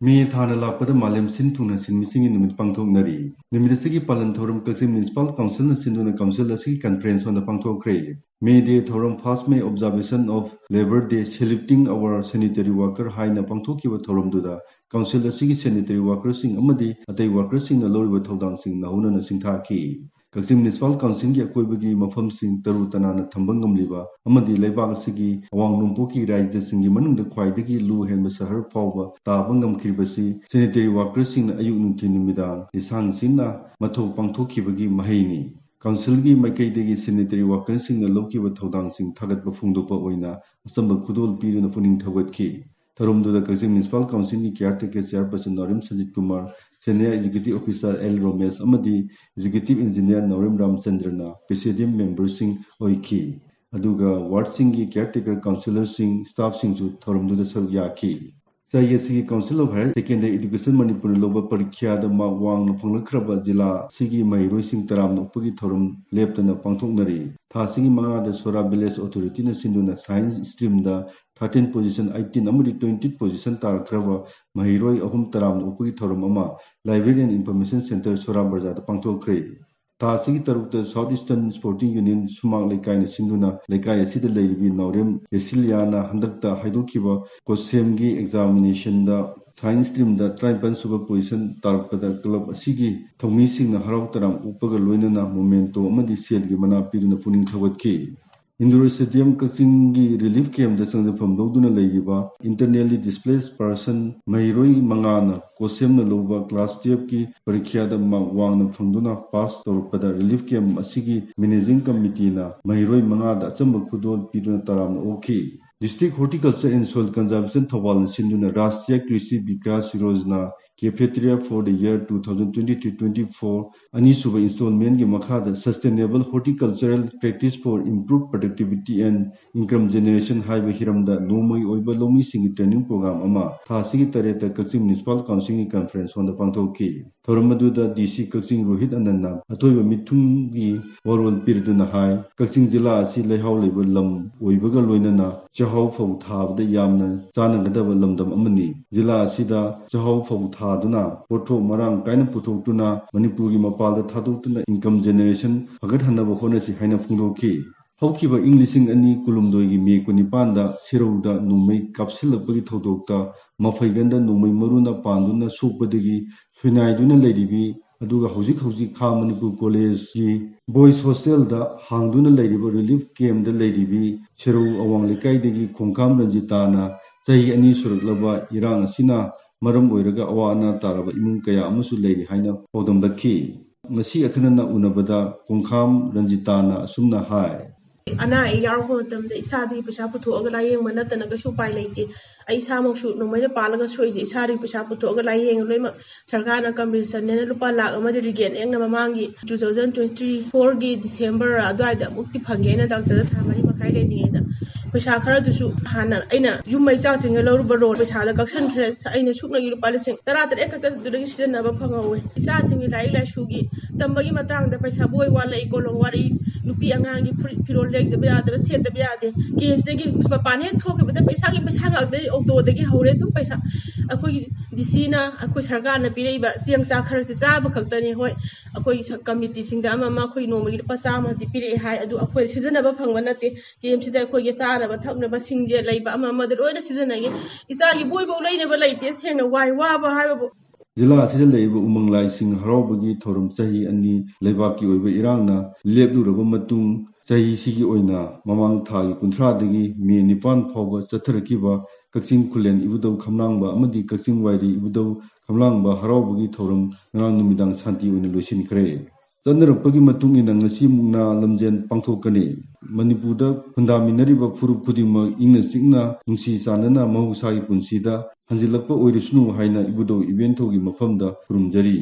मे थाना लापद मालेम सिंथुना सिनमिसिंगी निमित पांगथोकनरी निमित असगी पालन थौरम Kakching municipal council न सिंधुना काउंसिल असगी कॉन्फ्रेंस होना पांगथोकरे मे डे थौरम first May observation of Labour Day celebrating our sanitary worker हाइना पांगथोकिबा थौरम दुदा काउंसिल असगी सैनिटरी वर्कर सिंग अमदी अतै वर्कर सिंग न लोरिबा थौदांग सिंग नहुना सिंथाकी कक्सिंग म्युनिसिपल काउंसिल की अकोइबगी मफम सिंग तरु तनाना थंबा ngамलिबा अमदी लेबाग सिगी अवांग नोंपोकी राज्य सिंगी मनुंग ख्वाइदगी लू हेंब शहर फाउबा ताबा ngамखिबसी सैनिटरी वर्कर सिंग अयुक नुंथि निमिदांग लिसांग सिंना मथौ पांगथोखिबगी महैनी काउंसिल की माइकैदगी सैनिटरी वर्कर सिंग लौकिबा थौदांग सिंग थागतबा फुंगदोपा ओइना असंब खुदोल पीदुना पुनिंग थगतखि थरुमदुदा कक्सिंग म्युनिसिपल काउंसिल की caretaker chairperson Naorem Sanjit Kumar senior executive officer L Romesh अमदी एग्जीक्यूटिव इंजीनियर नौरिम रामचंद्रना प्रेसिडियम मेंबर सिंह ओइखी अदुगा वार्ड सिंह की केयरटेकर काउंसिलर सिंह स्टाफ सिंह थरुमदुदा सरुक याखी चाहिए council of higher secondary education Manipur लोब परीक्षा मार्क वांग फंगलख्रब जिला सिगी महिरोई सिंह तराम नोपगी थोरम लेपतना पांगथोकनरी था सिगी मंगादा सोरा विलेज अथॉरिटी न सिंधुना साइंस स्ट्रीम 13 पोजीशन 18 अमदी 20 पोजीशन तारख्रब महिरोई अहुम तराम नोपगी थोरम अमा library and information centre Sora बरजादा पांगथोकरे तासी तरुक South Eastern Sporting Union Sumang Leikai सिंधुना लेकाय असिद लेरिबी नौरेम एसिलियाना हंदकता हाइदोखिबा कोसेमगी एग्जामिनेशन साइंस स्ट्रीम 53 सुब पोजीशन तारकपदा क्लब असिगी थौमीसिंग हराव तराम उपग लोइनना मोमेंटो अमदी सेलगी मना पीदुना पुनिंग थवतखि इंडोर स्टेडियम कक्सिंग की रिलीफ कैम्प संजफम लौदुना लेगिबा इंटरनली डिस्प्लेस पर्सन महिरोई मंगाना कोसेम लौबा क्लास 12 की परीक्षा वांगना फंगदुना पास तौरपदा रिलीफ कैम्प असिगी मैनेजिंग कमिटीना महिरोई मंगादा अचंब खुदोल पीदुना तरामना ओखी district horticulture and soil conservation Thoubal सिंधुना Rashtriya Krishi Vikas Yojana cafeteria for the year 2023-24 अनीसुब इंस्टॉलमेंट की मखादा sustainable horticultural practice for improve productivity and income generation हाइब हिरमदा नोमई ओइबा लोमी सिंग ट्रेनिंग प्रोग्राम अमा थासिगी तरेता कक्सिंग म्युनिसिपल काउंसिल की कॉन्फ्रेंस होंदा पांगथोकी थोरमदुदा डीसी कक्सिंग रोहित अनन्ना अथोइबा मिथुंगी वरोल पिरदुना हाय कक्सिंग जिला असि लेहाव लेबा लम ओइबगा लोइनना चहाव फौ थाबदा यामना चानगदबा लमदम अमनी जिला असिदा चहाव फौ थादुना पोथो मरांग कायना पुथोक्तुना मणिपुर की मपालदा थादोक्तुना इनकम जनरेशन फगतहनबा होनसी हाइना फुंगदोखि हौकिबा इंग लिसिंग अनि कुलुमदोइगी मे कुनिपानदा सिरौदा नुमै कापसिलपगी थौदोक्ता मफैगंदा नुमै मरुना पांदुना सोकपदगी सुनाइदुना लेरिबी अदुगा हौजिक खा मणिपुर कॉलेज की बॉयज हॉस्टल हांगदुना लेरिबा रिलीफ कैम्प लेरिबी सिरौ अवांग लेकाइदगी खोंखाम रंजिताना चही अनि सुरकलबा इरांग असिना मरम ओइरगा अवा अना तारबा इमुंग कया अमसु लेरि हाइना पौदमलखी ngasi akhana unabada kongkham ranjitana asumna hai अना यारगो मतमदे इसादी पैसा पुथोग लायेंग मनतन गसु पाइ लेते आई सामोसु नोमैना पालगा सोइजे इसारी पैसा पुथोग लायेंग लोइम सरकारना कमिशन ने लुपा लाख अमदि रिगेन एंग नममांगी 2024 गी डिसेंबर अद्वाइदा मुक्ति फंगेना डॉक्टर थामरी मकाई लेनिएदा पैसा खरा दुसु हाना अइना जुमै चाचिंग लौरुबा रोड पैसा दा कक्सन खरे अइना सुकनगी लुपा लिसिंग तरा तरे खत दुरगी सिजनबा फंगौवे इसा सिंगी लाइक लाइसुगी तंबगी मतंग दा पैसा बोय वाला इकोलोंग वारी नुपी अंगांगी फिरोल लेगदबा यादबा सेदबा यादे गेम्सदगी मपान हेक थोकेबदा पैसा गागदे ऑक्टोदगी हौरे दु पैसा अखोई डीसीना अखोई सरकारना पिरेइबा सियंग चा खरा से चाबा खक्तनी होय अखोई कमिटी सिंगदा अमा अखोई नोमगी लुपा चामा दि पिरे हाय अदु अखोई सिजनबा फंगबा नते गेमसिदा अखोई चानबा थक्नबा सिंजे लैबा अमा लोइना सिजनगी इसागी बोयबो लैनबा लैते सेंगना वाय वाबा हायबो जिला असिदा लेब उमंग लाइसिंग हरावबगी थोरम चही अनि लेबाकी ओइबा इरांगना लेबलुरबा मतुंग चही सिगी ओइना ममांग थागी 30 मे 9 फावबा चथरकिबा कक्सिंग खुलेन इबुदौ खमलांगबा अमदी कक्सिंग वाइरी इबुदौ खमलांगबा हरावबगी थोरम नरांग नुमिदांग शांति ओइना लोइसिनखरे चंदरपगी मतुंग इना ngasi mungna lamjen pangthokani manipurda fundaminariba furu khudima ingna singna nungsi chanana mahusagi punsida hanjilakpa oirisnu haina ibudo event thogi mafamda kurumjari